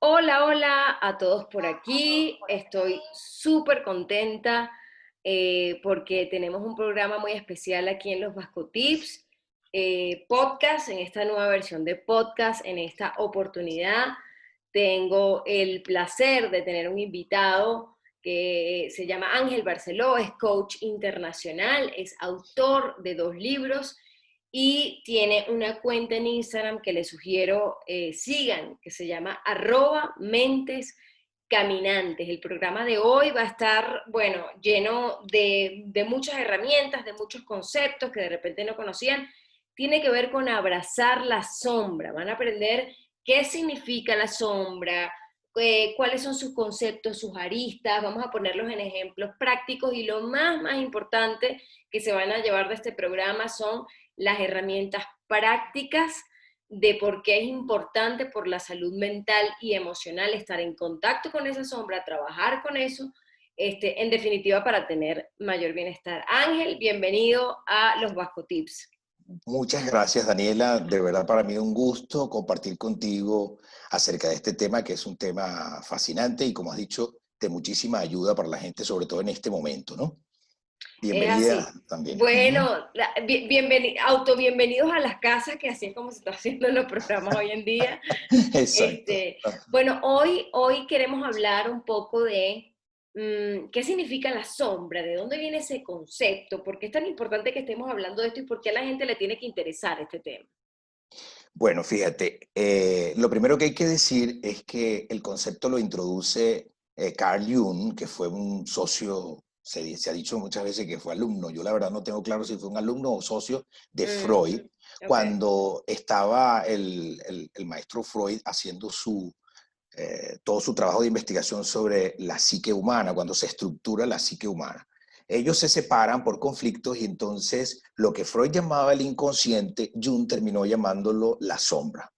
Hola, hola a todos por aquí. Estoy súper contenta porque tenemos un programa muy especial aquí en los Vasco Tips, podcast, en esta nueva versión de podcast. En esta oportunidad tengo el placer de tener un invitado que se llama Ángel Barceló, es coach internacional, es autor de 2 libros y tiene una cuenta en Instagram que les sugiero sigan, que se llama @mentes caminantes. El programa de hoy va a estar, bueno, lleno de muchas herramientas, de muchos conceptos que de repente no conocían. Tiene que ver con abrazar la sombra. Van a aprender qué significa la sombra, cuáles son sus conceptos, sus aristas. Vamos a ponerlos en ejemplos prácticos y lo más importante que se van a llevar de este programa son las herramientas prácticas de por qué es importante por la salud mental y emocional estar en contacto con esa sombra, trabajar con eso, en definitiva para tener mayor bienestar. Ángel, bienvenido a los Vasco Tips. Muchas gracias, Daniela. De verdad para mí un gusto compartir contigo acerca de este tema, que es un tema fascinante y, como has dicho, de muchísima ayuda para la gente, sobre todo en este momento, ¿no? Es Bienvenida así. también. Bueno, bienvenidos a las casas, que así es como se está haciendo en los programas hoy en día. Exacto. Bueno, hoy queremos hablar un poco de qué significa la sombra, de dónde viene ese concepto, por qué es tan importante que estemos hablando de esto y por qué a la gente le tiene que interesar este tema. Bueno, fíjate, lo primero que hay que decir es que el concepto lo introduce Carl Jung, que fue un socio, se ha dicho muchas veces que fue alumno. Yo la verdad no tengo claro si fue un alumno o socio de Freud, Ok. cuando estaba el maestro Freud haciendo todo su trabajo de investigación sobre la psique humana, cuando se estructura la psique humana. Ellos se separan por conflictos y entonces lo que Freud llamaba el inconsciente, Jung terminó llamándolo la sombra.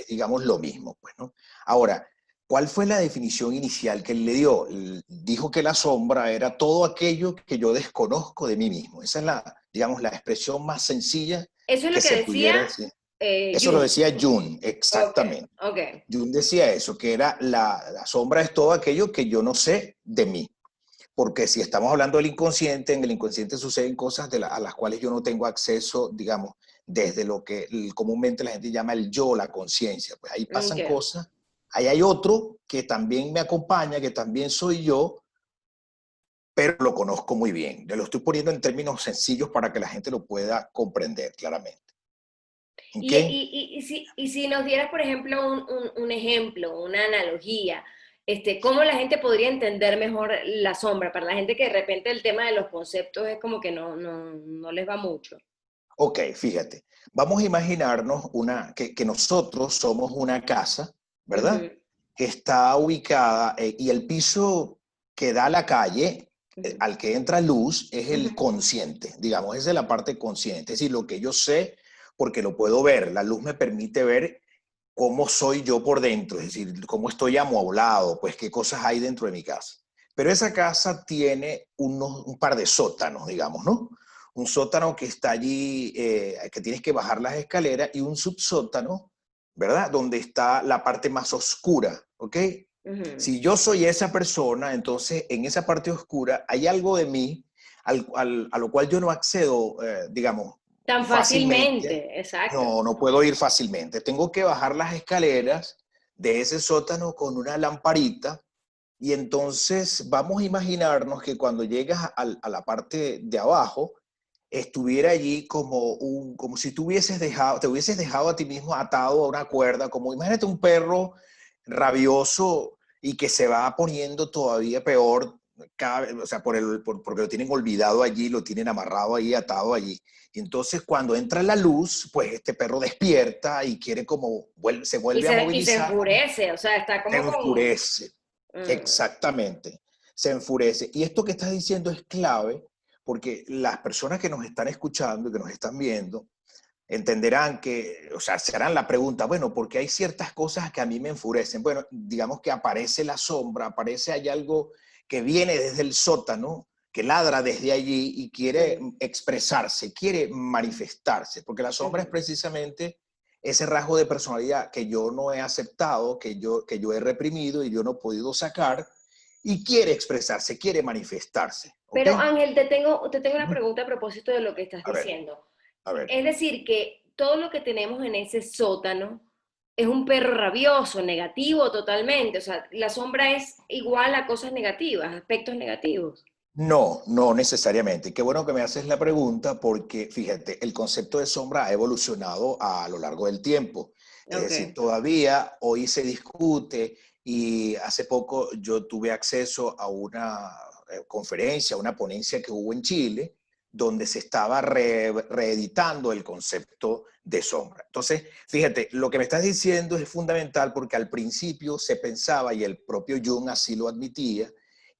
Digamos, lo mismo, pues, ¿no? Ahora, ¿cuál fue la definición inicial que él le dio? Dijo que la sombra era todo aquello que yo desconozco de mí mismo. Esa es digamos, la expresión más sencilla Eso es lo que que se decía pudiera decir. Eso lo Jung. decía Jung, Ok, exactamente. ok. Jung decía eso, que era la sombra es todo aquello que yo no sé de mí. Porque si estamos hablando del inconsciente, en el inconsciente suceden cosas a las cuales yo no tengo acceso, digamos, desde lo que comúnmente la gente llama el yo, la conciencia. Pues ahí pasan Ok. cosas. Ahí hay otro que también me acompaña, que también soy yo, pero lo conozco muy bien. Yo lo estoy poniendo en términos sencillos para que la gente lo pueda comprender claramente. ¿Ok? Y si nos dieras, por ejemplo, un ejemplo, una analogía, ¿cómo la gente podría entender mejor la sombra? Para la gente que de repente el tema de los conceptos es como que no les va mucho. Ok, fíjate. Vamos a imaginarnos que nosotros somos una casa, ¿verdad? Ujú, Que está ubicada y el piso que da a la calle, ujú, al que entra luz, es el ujú. consciente, digamos, esa es la parte consciente, es decir, lo que yo sé porque lo puedo ver. La luz me permite ver cómo soy yo por dentro, es decir, cómo estoy amueblado, pues qué cosas hay dentro de mi casa. Pero esa casa tiene un par de sótanos, digamos, ¿no? Un sótano que está allí, que tienes que bajar las escaleras, y un subsótano, ¿verdad? Donde está la parte más oscura, ¿ok? Ujú. Si yo soy esa persona, entonces en esa parte oscura hay algo de mí a lo cual yo no accedo, digamos, Tan fácilmente. fácilmente, exacto. No puedo ir fácilmente. Tengo que bajar las escaleras de ese sótano con una lamparita, y entonces vamos a imaginarnos que cuando llegas a la parte de abajo, estuviera allí como si te hubieses dejado a ti mismo atado a una cuerda, como imagínate un perro rabioso y que se va poniendo todavía peor o sea, porque lo tienen olvidado allí, lo tienen amarrado ahí, atado allí. Y entonces cuando entra la luz, pues este perro despierta y quiere se Y vuelve a se movilizar, enfurece, o sea, está se como con... enfurece. Mm, Exactamente, se enfurece. Y esto que estás diciendo es clave, porque las personas que nos están escuchando y que nos están viendo entenderán que, o sea, se harán la pregunta, bueno, porque hay ciertas cosas que a mí me enfurecen. Bueno, digamos que aparece la sombra, hay algo que viene desde el sótano, que ladra desde allí y quiere mm, expresarse, quiere manifestarse, porque la sombra es ujú. precisamente ese rasgo de personalidad que yo no he aceptado, que yo he reprimido y yo no he podido sacar, y quiere expresarse, quiere manifestarse. ¿Ok? Pero Ángel, te tengo una pregunta a propósito de lo que estás A ver, diciendo. a ver. Es decir, que todo lo que tenemos en ese sótano es un perro rabioso, negativo totalmente. O sea, la sombra es igual a cosas negativas, aspectos negativos. No, no necesariamente. Qué bueno que me haces la pregunta porque, fíjate, el concepto de sombra ha evolucionado a lo largo del tiempo. Es Ok, decir, todavía hoy se discute y hace poco yo tuve acceso a una conferencia, una ponencia que hubo en Chile, donde se estaba reeditando el concepto de sombra. Entonces, fíjate, lo que me estás diciendo es fundamental porque al principio se pensaba, y el propio Jung así lo admitía,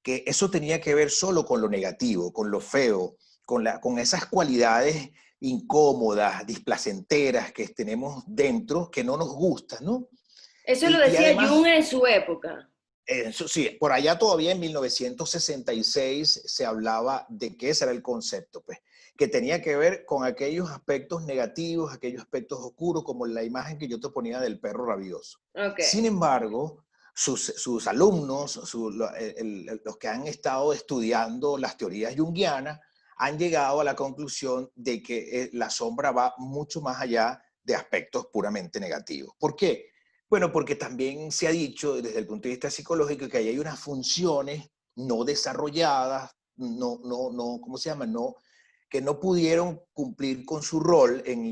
que eso tenía que ver solo con lo negativo, con lo feo, con esas cualidades incómodas, displacenteras que tenemos dentro, que no nos gustan, ¿no? eso lo Y decía Jung además, en su época. eso sí, por allá todavía en 1966 se hablaba de que ese era el concepto, pues, que tenía que ver con aquellos aspectos negativos, aquellos aspectos oscuros, como la imagen que yo te ponía del perro rabioso. Ok. Sin embargo, sus alumnos, los que han estado estudiando las teorías junguianas, han llegado a la conclusión de que la sombra va mucho más allá de aspectos puramente negativos. ¿Por qué? Bueno, porque también se ha dicho desde el punto de vista psicológico que ahí hay unas funciones no desarrolladas, ¿cómo se llama? Que no pudieron cumplir con su rol en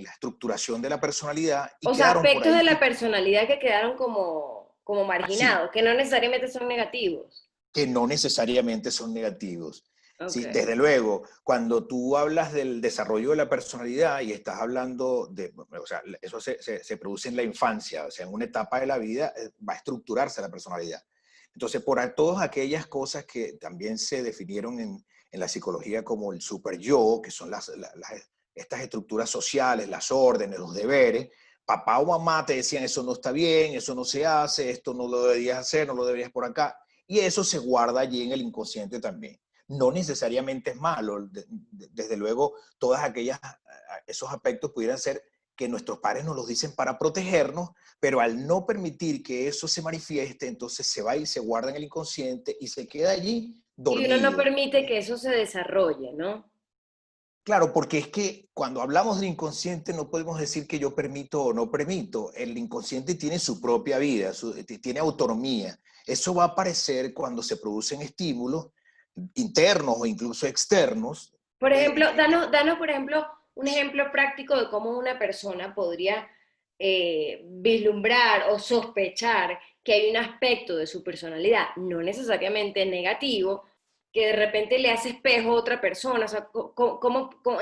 la estructuración de la personalidad y O sea, quedaron por aspectos de la ahí personalidad que quedaron como así, marginados, que no necesariamente son negativos. que no necesariamente son negativos. Ok. Sí, desde luego, cuando tú hablas del desarrollo de la personalidad y estás hablando de, o sea, eso se produce en la infancia, o sea, en una etapa de la vida va a estructurarse la personalidad. Entonces, por todas aquellas cosas que también se definieron en la psicología como el super yo, que son estas estructuras sociales, las órdenes, los deberes, papá o mamá te decían eso no está bien, eso no se hace, esto no lo deberías hacer, no lo deberías por acá, y eso se guarda allí en el inconsciente también. No necesariamente es malo, desde luego todas aquellas, esos aspectos pudieran ser que nuestros padres nos los dicen para protegernos, pero al no permitir que eso se manifieste, entonces se va y se guarda en el inconsciente y se queda allí Y uno no dormido. permite que eso se desarrolle, ¿no? Claro, porque es que cuando hablamos del inconsciente no podemos decir que yo permito o no permito. El inconsciente tiene su propia vida, tiene autonomía. Eso va a aparecer cuando se producen estímulos internos o incluso externos. Por eh, ejemplo, danos, por ejemplo, un ejemplo práctico de cómo una persona podría vislumbrar o sospechar que hay un aspecto de su personalidad, no necesariamente negativo, que de repente le hace espejo a otra persona. O sea,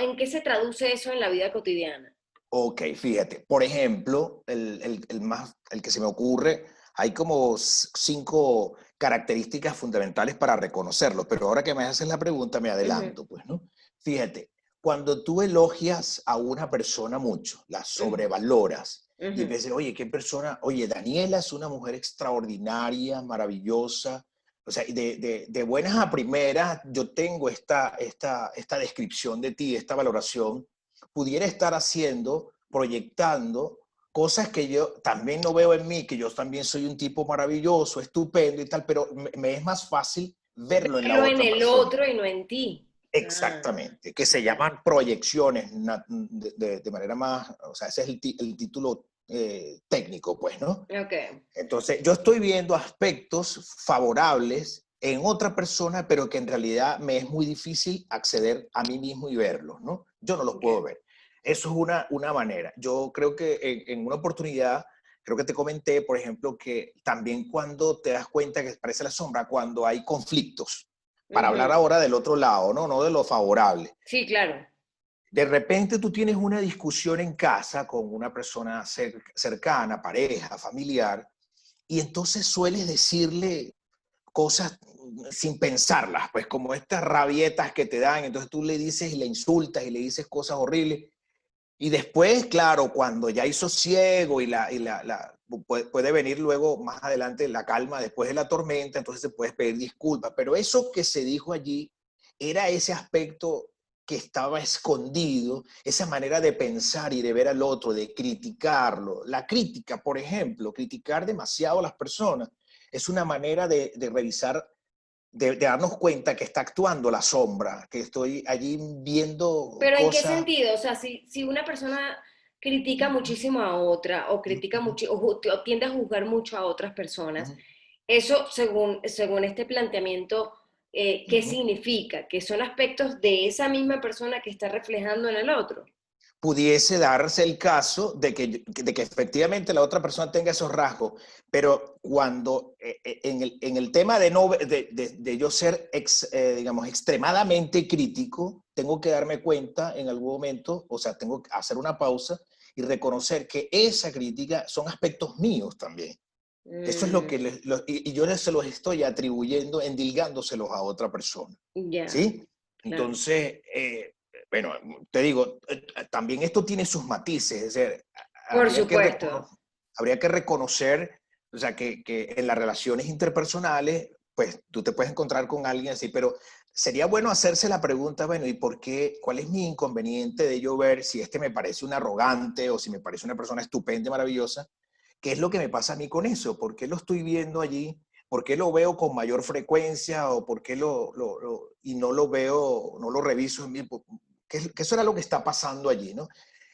¿en qué se traduce eso en la vida cotidiana? Ok, fíjate, por ejemplo, el que se me ocurre, hay como 5 características fundamentales para reconocerlo, pero ahora que me haces la pregunta me Ujú, adelanto, pues, ¿no? Fíjate, cuando tú elogias a una persona mucho, la ujú, sobrevaloras y ujú. empiezas, oye, qué persona, oye, Daniela es una mujer extraordinaria, maravillosa, o sea, de buenas a primeras yo tengo esta descripción de ti, esta valoración pudiera estar haciendo, proyectando cosas que yo también no veo en mí, que yo también soy un tipo maravilloso, estupendo y tal, pero me es más fácil verlo en la Verlo en otra el persona. otro y no en ti. Ah, Exactamente, que se ya. llaman proyecciones de manera más, o sea, ese es el título técnico, pues, ¿no? Ok. Entonces, yo estoy viendo aspectos favorables en otra persona, pero que en realidad me es muy difícil acceder a mí mismo y verlos, ¿no? Yo no los Ok. puedo ver. Eso es una manera. Yo creo que en una oportunidad, creo que te comenté, por ejemplo, que también cuando te das cuenta que parece la sombra, cuando hay conflictos, para hablar Ujú. ahora del otro lado, ¿no? No de lo favorable. Sí, claro. De repente tú tienes una discusión en casa con una persona cercana, pareja, familiar, y entonces sueles decirle cosas sin pensarlas, pues como estas rabietas que te dan, entonces tú le dices y le insultas y le dices cosas horribles. Y después, claro, cuando ya hizo ciego puede venir luego más adelante la calma después de la tormenta, entonces se puede pedir disculpas. Pero eso que se dijo allí era ese aspecto que estaba escondido, esa manera de pensar y de ver al otro, de criticarlo. La crítica, por ejemplo, criticar demasiado a las personas, es una manera de revisar, de darnos cuenta que está actuando la sombra, que estoy allí viendo Pero ¿en qué cosas. sentido? O sea, si una persona critica muchísimo a otra o critica mucho o tiende a juzgar mucho a otras personas, eso según este planteamiento, ¿qué significa? Que son aspectos de esa misma persona que está reflejando en el otro. Pudiese darse el caso de que efectivamente la otra persona tenga esos rasgos, pero cuando en el tema de, no, de yo ser, digamos, extremadamente crítico, tengo que darme cuenta en algún momento, o sea, tengo que hacer una pausa y reconocer que esa crítica son aspectos míos también. Eso es lo que, Mm, y yo se los estoy atribuyendo, endilgándoselos a otra persona, ya, ¿sí? claro. Entonces, bueno, te digo, también esto tiene sus matices, es decir, Por habría que, supuesto. habría que reconocer, o sea, que en las relaciones interpersonales, pues tú te puedes encontrar con alguien así, pero sería bueno hacerse la pregunta, bueno, ¿y por qué? ¿Cuál es mi inconveniente de yo ver si este me parece un arrogante o si me parece una persona estupenda y maravillosa? ¿Qué es lo que me pasa a mí con eso? ¿Por qué lo estoy viendo allí? ¿Por qué lo veo con mayor frecuencia o por qué y no lo veo, no lo reviso en mí? Que eso era lo que está pasando allí, ¿no?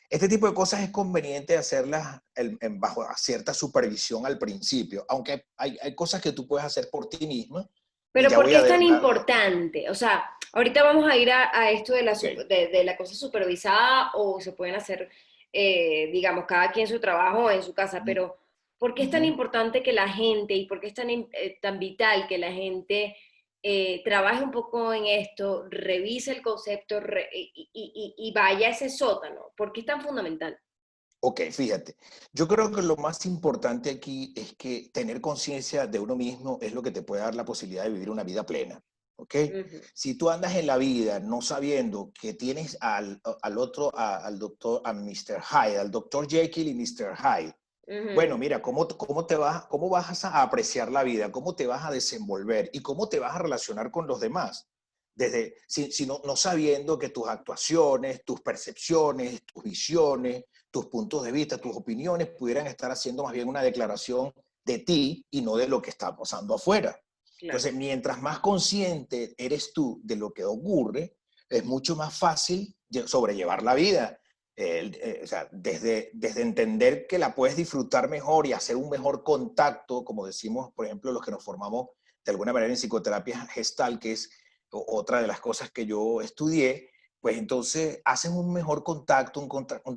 Este tipo de cosas es conveniente hacerlas bajo cierta supervisión al principio, aunque hay cosas que tú puedes hacer por ti misma y Pero ya ¿por voy qué a es tan adelantar. importante? O sea, ahorita vamos a ir a esto de Okay. de la cosa supervisada o se pueden hacer, digamos, cada quien su trabajo en su casa, pero ¿por qué es tan Ujú. importante que la gente y por qué es tan vital que la gente trabaje un poco en esto, revise el concepto y vaya a ese sótano? ¿Por qué es tan fundamental? Ok, fíjate, yo creo que lo más importante aquí es que tener conciencia de uno mismo es lo que te puede dar la posibilidad de vivir una vida plena, ¿ok? Ujú, Si tú andas en la vida no sabiendo que tienes al otro, al doctor, a Mr. Hyde, al doctor Jekyll y Mr. Hyde, bueno, ujú. mira, cómo vas a apreciar la vida? ¿Cómo te vas a desenvolver? ¿Y cómo te vas a relacionar con los demás? Si no sabiendo que tus actuaciones, tus percepciones, tus visiones, tus puntos de vista, tus opiniones pudieran estar haciendo más bien una declaración de ti y no de lo que está pasando afuera. Claro. Entonces, mientras más consciente eres tú de lo que ocurre, es mucho más fácil sobrellevar la vida. O sea, desde entender que la puedes disfrutar mejor y hacer un mejor contacto, como decimos, por ejemplo, los que nos formamos de alguna manera en psicoterapia gestal, que es otra de las cosas que yo estudié, pues entonces haces un mejor contacto, un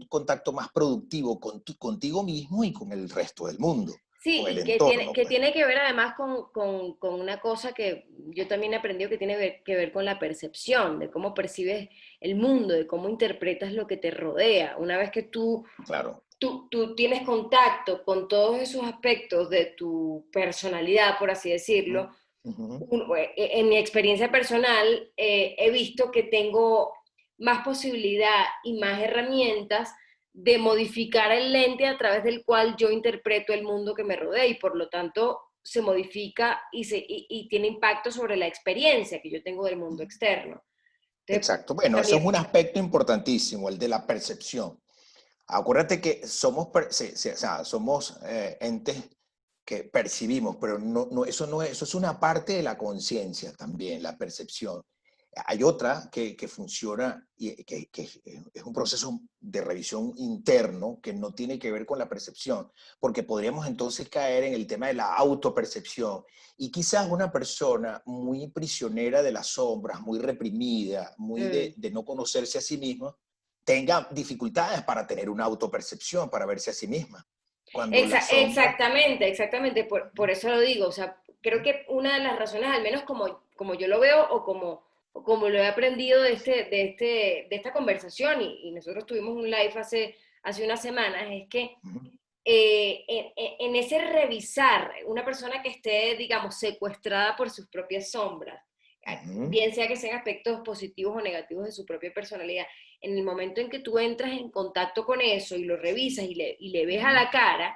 contacto más productivo contigo mismo y con el resto del mundo, Sí, con el y entorno, que pues. tiene que ver además con una cosa que yo también he aprendido que tiene que ver con la percepción, de cómo percibes el mundo, de cómo interpretas lo que te rodea. Una vez que Claro. tú tienes contacto con todos esos aspectos de tu personalidad, por así decirlo, Uh -huh. en mi experiencia personal he visto que tengo más posibilidad y más herramientas de modificar el lente a través del cual yo interpreto el mundo que me rodea y por lo tanto se modifica y tiene impacto sobre la experiencia que yo tengo del mundo externo. Entonces, Exacto. Bueno, eso es también, un aspecto importantísimo, el de la percepción. Acuérdate que o sea, somos entes que percibimos, pero eso es una parte de la conciencia también, la percepción. Hay otra que funciona y que es un proceso de revisión interno que no tiene que ver con la percepción, porque podríamos entonces caer en el tema de la autopercepción. Y quizás una persona muy prisionera de las sombras, muy reprimida, muy mm, de no conocerse a sí misma, tenga dificultades para tener una autopercepción, para verse a sí misma. Cuando la sombra... exactamente, exactamente, por eso lo digo, o sea, creo que una de las razones, al menos como yo lo veo o como lo he aprendido de esta conversación, y nosotros tuvimos un live hace unas semanas, es que en ese revisar, una persona que esté, digamos, secuestrada por sus propias sombras, bien sea que sean aspectos positivos o negativos de su propia personalidad, en el momento en que tú entras en contacto con eso y lo revisas y le ves a la cara,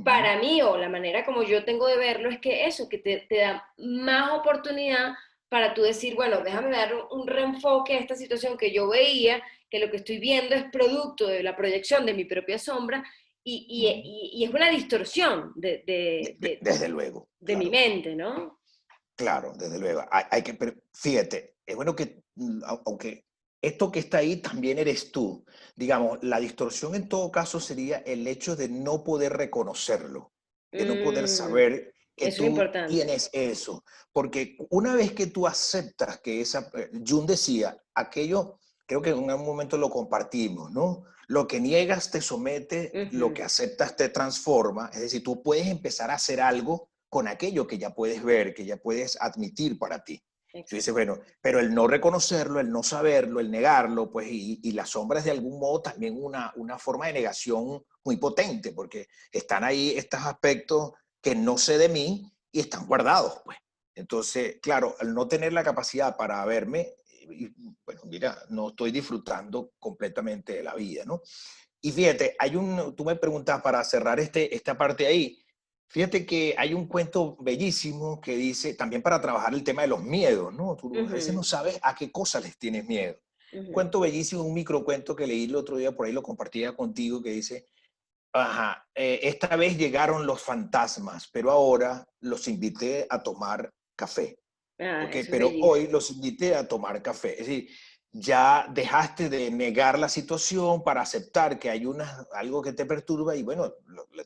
para mí, o la manera como yo tengo de verlo, es que eso, que te da más oportunidad para tú decir, bueno, déjame dar un reenfoque a esta situación que yo veía, que lo que estoy viendo es producto de la proyección de mi propia sombra Mm. y es una distorsión Desde luego, de mi claro. mente, ¿no? Claro, desde luego. Pero fíjate, es bueno que, aunque esto que está ahí también eres tú, digamos, la distorsión en todo caso sería el hecho de no poder reconocerlo, de no poder Mm, saber que eso es tú importante. tienes eso. Porque una vez que tú aceptas que Jung decía, aquello, creo que en un momento lo compartimos, ¿no? Lo que niegas te somete, lo Ujú, que aceptas te transforma, es decir, tú puedes empezar a hacer algo con aquello que ya puedes ver, que ya puedes admitir para ti. Tú dices, exacto. bueno, pero el no reconocerlo, el no saberlo, el negarlo, pues, y las sombras de algún modo también una forma de negación muy potente, porque están ahí estos aspectos que no sé de mí y están guardados, pues. Entonces, claro, al no tener la capacidad para verme, bueno, mira, no estoy disfrutando completamente de la vida, ¿no? Y fíjate, tú me preguntas para cerrar esta parte ahí, fíjate que hay un cuento bellísimo que dice, también para trabajar el tema de los miedos, ¿no? Tú a veces no Ujú, sabes a qué cosas les tienes miedo. ujú. Cuento bellísimo, un microcuento que leí el otro día, por ahí lo compartía contigo, que dice, ajá, esta vez llegaron los fantasmas, pero ahora los invité a tomar café. Ah, ¿Ok? eso es Pero hoy bellísimo. los invité a tomar café. Es decir, ya dejaste de negar la situación para aceptar que hay algo que te perturba y bueno,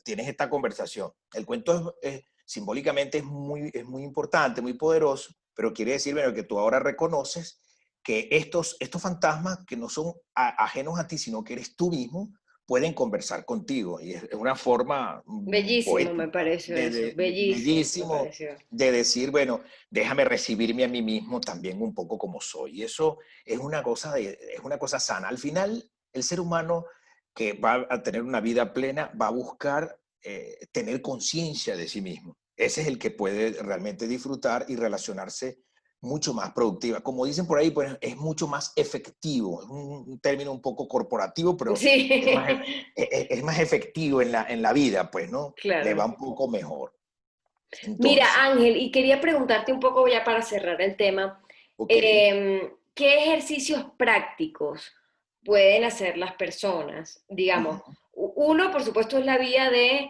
tienes esta conversación. El cuento simbólicamente es muy importante, muy poderoso, pero quiere decir, bueno, que tú ahora reconoces que estos fantasmas que no son ajenos a ti, sino que eres tú mismo, pueden conversar contigo. Y es una forma Bellísimo me poética, pareció eso, bellísimo me bellísimo, pareció. de decir, bueno, déjame recibirme a mí mismo también un poco como soy. Y eso es una cosa sana. Al final, el ser humano que va a tener una vida plena va a buscar tener conciencia de sí mismo. Ese es el que puede realmente disfrutar y relacionarse mucho más productiva. Como dicen por ahí, pues es mucho más efectivo. Es un término un poco corporativo, pero es más, Sí, es más efectivo en la vida, pues, ¿no? Le va claro. un poco mejor. Mira, Entonces, Ángel, y quería preguntarte un poco ya para cerrar el tema, ok. ¿qué ejercicios prácticos pueden hacer las personas? Digamos, Ujú, uno, por supuesto, es la vía de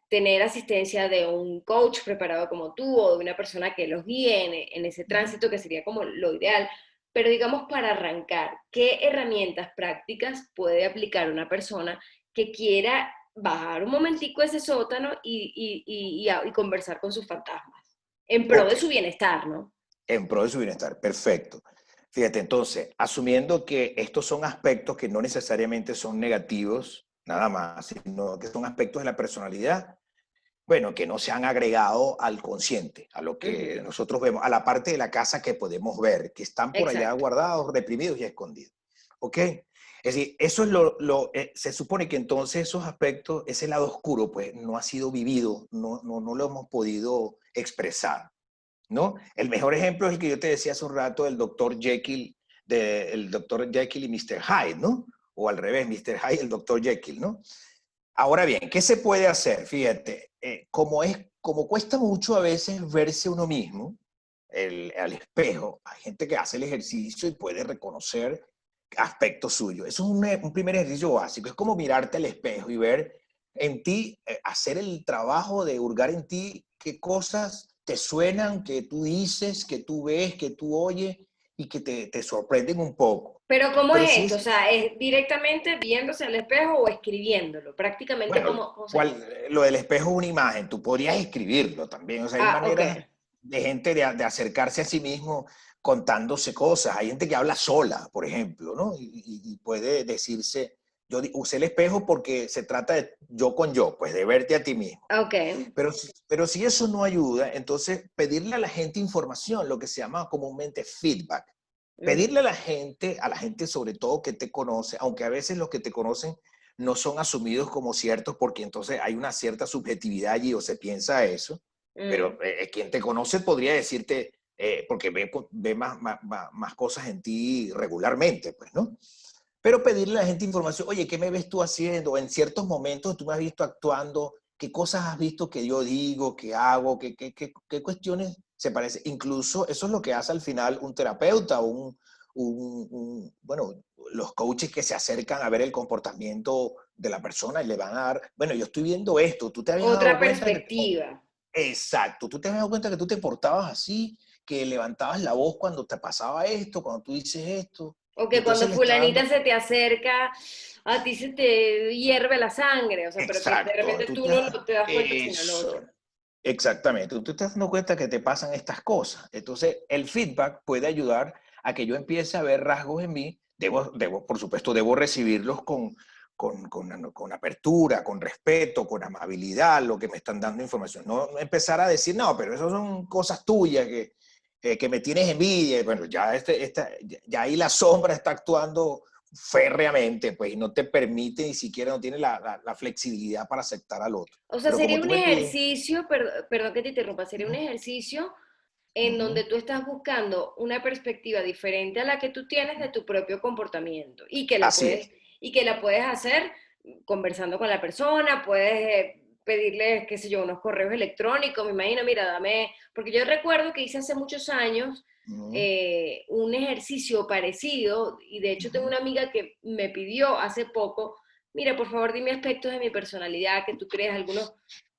tener asistencia de un coach preparado como tú o de una persona que los guíe en ese ujú. tránsito, que sería como lo ideal. Pero digamos, para arrancar, ¿qué herramientas prácticas puede aplicar una persona que quiera bajar un momentico ese sótano y conversar con sus fantasmas, en pro Ok, de su bienestar, ¿no? en pro de su bienestar, perfecto. Fíjate, entonces, asumiendo que estos son aspectos que no necesariamente son negativos, nada más, sino que son aspectos de la personalidad, bueno, que no se han agregado al consciente, a lo que Ujú, nosotros vemos, a la parte de la casa que podemos ver, que están por allá exacto. guardados, reprimidos y escondidos. ¿Ok? Es decir, eso es se supone que entonces esos aspectos, ese lado oscuro, pues no ha sido vivido, no lo hemos podido expresar, ¿no? El mejor ejemplo es el que yo te decía hace un rato del doctor Jekyll, el doctor Jekyll y Mr. Hyde, ¿no? O al revés, Mr. Hyde y el doctor Jekyll, ¿no? Ahora bien, ¿qué se puede hacer? Fíjate, como cuesta mucho a veces verse uno mismo al espejo, hay gente que hace el ejercicio y puede reconocer aspectos suyos. Eso es un primer ejercicio básico, es como mirarte al espejo y ver en ti, hacer el trabajo de hurgar en ti qué cosas te suenan, que tú dices, que tú ves, que tú oyes y que te sorprenden un poco. Pero ¿cómo Pero es si esto? O es, sea, ¿es directamente viéndose al espejo o escribiéndolo? Prácticamente, Bueno, ¿cómo sería? lo del espejo es una imagen, tú podrías escribirlo también, o sea, hay Ah, ok. maneras de gente de acercarse a sí mismo contándose cosas, hay gente que habla sola, por ejemplo, ¿no? Y puede decirse, usé el espejo porque se trata de yo con yo, pues de verte a ti mismo. Ok. Pero si eso no ayuda, entonces pedirle a la gente información, lo que se llama comúnmente feedback. Ujú, Pedirle a la gente sobre todo que te conoce, aunque a veces los que te conocen no son asumidos como ciertos porque entonces hay una cierta subjetividad allí o se piensa eso, mm, pero quien te conoce podría decirte, porque ve más cosas en ti regularmente, pues, ¿no? Pero pedirle a la gente información, oye, ¿qué me ves tú haciendo? En ciertos momentos tú me has visto actuando, ¿qué cosas has visto que yo digo, que hago, qué cuestiones se parece. Incluso eso es lo que hace al final un terapeuta, bueno, los coaches que se acercan a ver el comportamiento de la persona y le van a dar, bueno, yo estoy viendo esto, tú te habías dado Otra cuenta que... perspectiva. Exacto, tú te habías dado cuenta que tú te portabas así, que levantabas la voz cuando te pasaba esto, cuando tú dices esto, O y que cuando entonces le está fulanita dando... se te acerca, a ti se te hierve la sangre, o sea, pero que de Exacto, repente tú no te das cuenta sino el eso, otro. exactamente, tú te estás dando cuenta que te pasan estas cosas. Entonces, el feedback puede ayudar a que yo empiece a ver rasgos en mí. Por supuesto, debo recibirlos con apertura, con respeto, con amabilidad, lo que me están dando información. No empezar a decir, no, pero eso son cosas tuyas que me tienes envidia. Bueno, ya ahí la sombra está actuando férreamente, pues, y no te permite, ni siquiera no tiene la flexibilidad para aceptar al otro. O sea, Pero como sería tú un me pides... ejercicio, perdón que te interrumpa, sería un ejercicio en Ujú, donde tú estás buscando una perspectiva diferente a la que tú tienes de tu propio comportamiento así es. y que la puedes hacer conversando con la persona, puedes pedirle, qué sé yo, unos correos electrónicos, me imagino, mira, dame, porque yo recuerdo que hice hace muchos años Ujú, un ejercicio parecido y de hecho tengo ujú, una amiga que me pidió hace poco, mira, por favor dime aspectos de mi personalidad que tú crees, algunos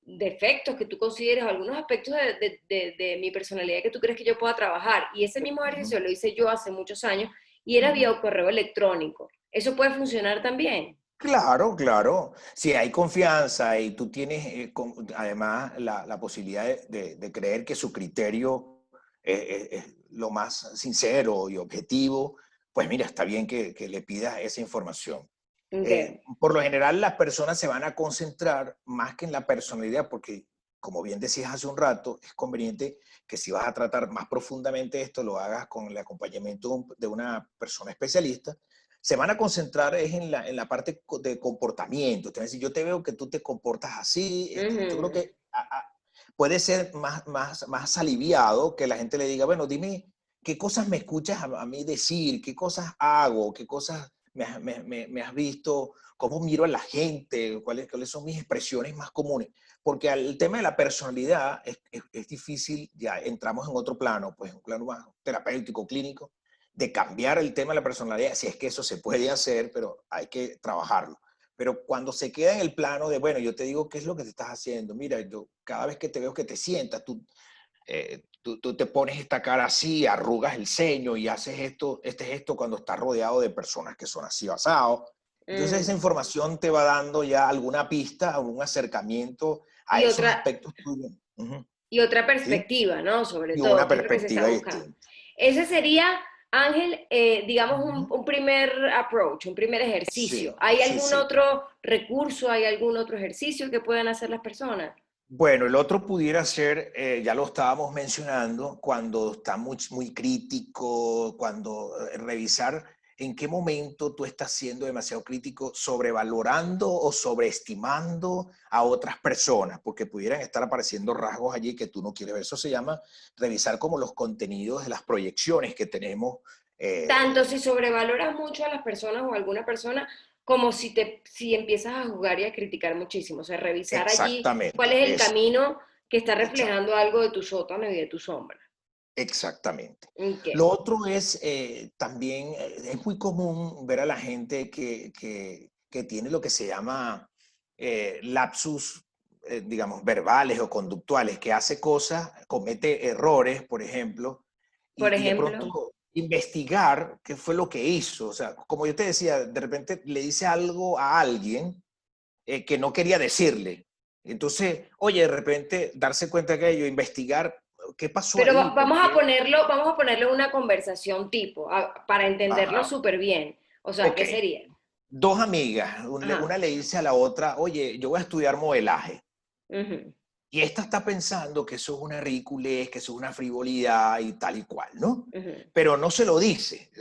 defectos que tú consideres, algunos aspectos de mi personalidad que tú crees que yo pueda trabajar. Y ese mismo ujú, ejercicio lo hice yo hace muchos años y era ujú. vía correo electrónico. ¿Eso puede funcionar también? Claro, claro. Si hay confianza y tú tienes además la posibilidad de creer que su criterio es lo más sincero y objetivo, pues mira, está bien que le pidas esa información. Okay. Por lo general, las personas se van a concentrar más que en la personalidad, porque, como bien decías hace un rato, es conveniente que si vas a tratar más profundamente esto, lo hagas con el acompañamiento de una persona especialista. Se van a concentrar es en la parte de comportamiento. Es decir, yo te veo que tú te comportas así. Yo creo Ujú. que puede ser más aliviado que la gente le diga, bueno, dime qué cosas me escuchas a mí decir, qué cosas hago, qué cosas me has visto, cómo miro a la gente, cuáles son mis expresiones más comunes. Porque al tema de la personalidad es difícil, ya entramos en otro plano, pues un plano más terapéutico, clínico, de cambiar el tema de la personalidad, si es que eso se puede hacer, pero hay que trabajarlo. Pero cuando se queda en el plano de, bueno, yo te digo qué es lo que te estás haciendo, mira, yo cada vez que te veo que te sientas, tú te pones esta cara así, arrugas el ceño y haces esto, este gesto cuando estás rodeado de personas que son así basados. Entonces esa Mm. información te va dando ya alguna pista, algún acercamiento a Y esos otra, aspectos tuyos. Uh-huh. y otra ¿Sí? perspectiva, ¿no? Sobre Y todo, una ¿qué es lo que se está perspectiva buscando? distinta. Ese sería, Ángel, digamos, Uh-huh. un primer approach, un primer ejercicio. Sí, ¿Hay sí, algún sí. otro recurso, hay algún otro ejercicio que puedan hacer las personas? Bueno, el otro pudiera ser, ya lo estábamos mencionando, cuando está muy crítico, cuando revisar en qué momento tú estás siendo demasiado crítico, sobrevalorando o sobreestimando a otras personas, porque pudieran estar apareciendo rasgos allí que tú no quieres ver. Eso se llama revisar como los contenidos de las proyecciones que tenemos. Tanto si sobrevaloras mucho a las personas o a alguna persona, como si empiezas a juzgar y a criticar muchísimo. O sea, revisar allí cuál Exactamente, es el eso, camino que está exacto. reflejando algo de tu sótano y de tu sombra. Exactamente. Ok. Lo otro es también, es muy común ver a la gente que tiene lo que se llama lapsus, digamos, verbales o conductuales, que hace cosas, comete errores, por ejemplo, Por y de ejemplo, pronto investigar qué fue lo que hizo. O sea, como yo te decía, de repente le dice algo a alguien que no quería decirle. Entonces, oye, de repente darse cuenta que ello, investigar qué pasó pero ahí, por qué. vamos a ponerlo en una conversación tipo, para entenderlo Ajá. súper bien. O sea, Ok. ¿qué sería? Dos amigas, Ajá. una le dice a la otra, oye, yo voy a estudiar modelaje. Ujú, Y esta está pensando que eso es una ridiculez, que eso es una frivolidad y tal y cual, ¿no? ujú. Pero no se lo dice,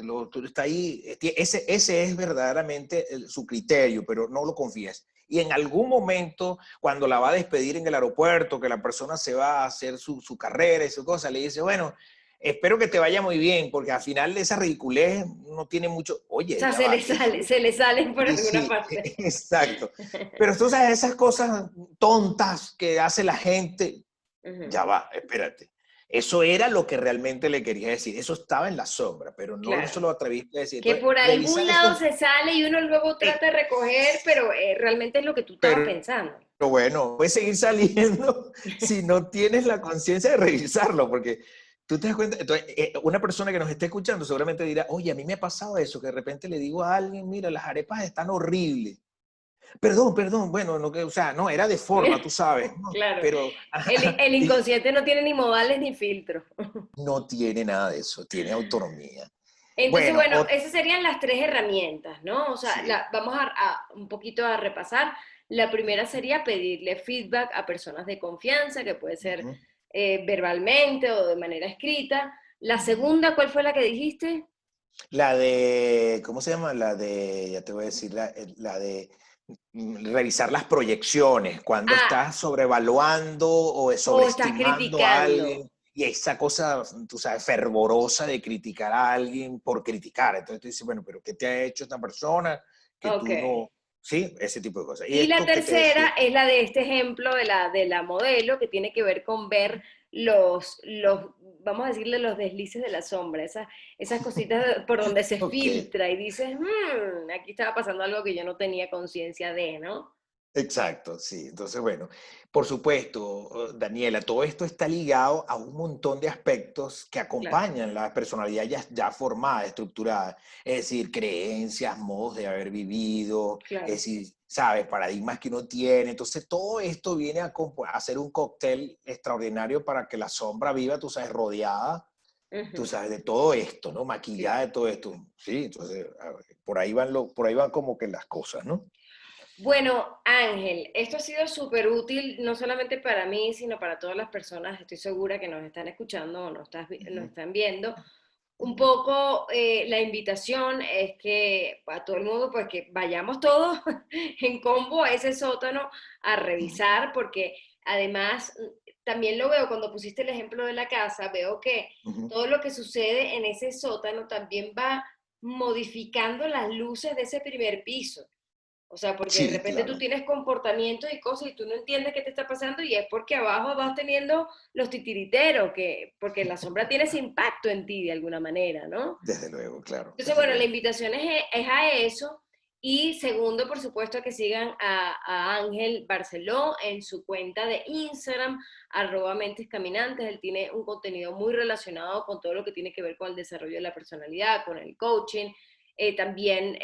está ahí, ese es verdaderamente su criterio, pero no lo confías. Y en algún momento, cuando la va a despedir en el aeropuerto, que la persona se va a hacer su carrera y su cosa, le dice, bueno, espero que te vaya muy bien, porque al final esa ridiculez no tiene mucho, O oye, sea, ya va, ¿qué es se le salen por Sí, alguna sí, parte. exacto. Pero tú sabes, esas cosas tontas que hace la gente, Ujú. ya va, espérate. Eso era lo que realmente le quería decir. Eso estaba en la sombra, pero no se Claro. lo atreviste a decir. Que Entonces, por algún revisar lado esos... se sale y uno luego trata de recoger, pero realmente es lo que tú estabas Pero pensando. bueno, puedes seguir saliendo si no tienes la conciencia de revisarlo, porque tú te das cuenta, entonces, una persona que nos esté escuchando seguramente dirá, oye, a mí me ha pasado eso, que de repente le digo a alguien, mira, las arepas están horribles. Perdón, bueno, no, o sea, no, era de forma, tú sabes, ¿no? Claro. Pero El y inconsciente no tiene ni modales ni filtros. no tiene nada de eso, tiene autonomía. Entonces, Bueno, bueno, esas serían las tres herramientas, ¿no? O sea, sí. vamos un poquito a repasar. La primera sería pedirle feedback a personas de confianza, que puede ser Ujú. verbalmente o de manera escrita. La segunda, ¿cuál fue la que dijiste? La de, ¿cómo se llama? La de, ya te voy a decir, la de revisar las proyecciones, cuando Ah, estás sobrevaluando o o estás sobreestimando a criticando. alguien y esa cosa, tú sabes, fervorosa de criticar a alguien por criticar. Entonces tú dices, bueno, pero ¿qué te ha hecho esta persona que Ok. tú no? Sí, ese tipo de cosas. Y Y la esto que te tercera decía, es la de este ejemplo de la modelo, que tiene que ver con ver vamos a decirle, los deslices de la sombra, esas cositas por donde se ok. filtra y dices, aquí estaba pasando algo que yo no tenía conciencia de, ¿no? Exacto, sí. Entonces, bueno, por supuesto, Daniela, todo esto está ligado a un montón de aspectos que Claro, acompañan la personalidad ya formada, estructurada. Es decir, creencias, modos de haber vivido, es claro. decir, sabes, paradigmas que uno tiene. Entonces, todo esto viene a hacer un cóctel extraordinario para que la sombra viva, tú sabes, rodeada, tú Ujú, sabes, de todo esto, ¿no? Maquillada claro. de todo esto. Sí, entonces, por ahí van como que las cosas, ¿no? Bueno, Ángel, esto ha sido súper útil, no solamente para mí, sino para todas las personas, estoy segura que nos están escuchando o nos Ujú, están viendo. Un ujú. poco la invitación es que a todo el mundo, pues que vayamos todos en combo a ese sótano a Ujú, revisar, porque además también lo veo cuando pusiste el ejemplo de la casa, veo que ujú. todo lo que sucede en ese sótano también va modificando las luces de ese primer piso. O sea, porque de Sí, repente tú claro, tienes comportamientos y cosas y tú no entiendes qué te está pasando y es porque abajo vas teniendo los titiriteros, porque la sombra tiene ese impacto en ti de alguna manera, ¿no? desde luego, claro, Entonces, desde bueno, la luego. invitación es a eso. Y segundo, por supuesto, a que sigan a Ángel Barceló en su cuenta de Instagram, @Mentes Caminantes. Él tiene un contenido muy relacionado con todo lo que tiene que ver con el desarrollo de la personalidad, con el coaching. También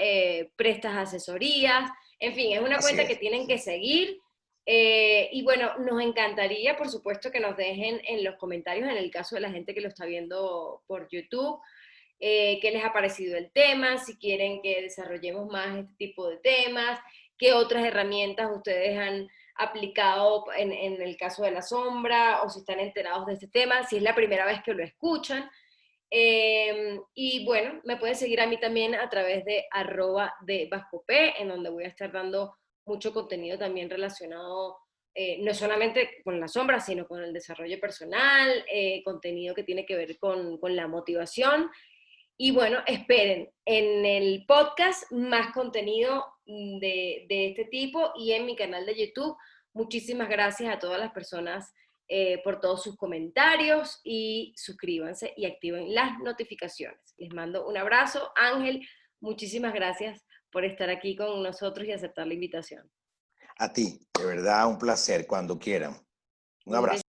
prestas asesorías. En fin, es una Así cuenta que es. tienen que seguir. Y bueno, nos encantaría, por supuesto, que nos dejen en los comentarios, en el caso de la gente que lo está viendo por YouTube, qué les ha parecido el tema, si quieren que desarrollemos más este tipo de temas, qué otras herramientas ustedes han aplicado en el caso de la sombra, o si están enterados de este tema, si es la primera vez que lo escuchan. Y bueno, me pueden seguir a mí también a través de @de_vascop, en donde voy a estar dando mucho contenido también relacionado no solamente con la sombra, sino con el desarrollo personal, contenido que tiene que ver con la motivación. Y bueno, esperen en el podcast más contenido de este tipo y en mi canal de YouTube. Muchísimas gracias a todas las personas por todos sus comentarios y suscríbanse y activen las notificaciones. Les mando un abrazo. Ángel, muchísimas gracias por estar aquí con nosotros y aceptar la invitación. A ti, de verdad, un placer, cuando quieran. Un Un abrazo.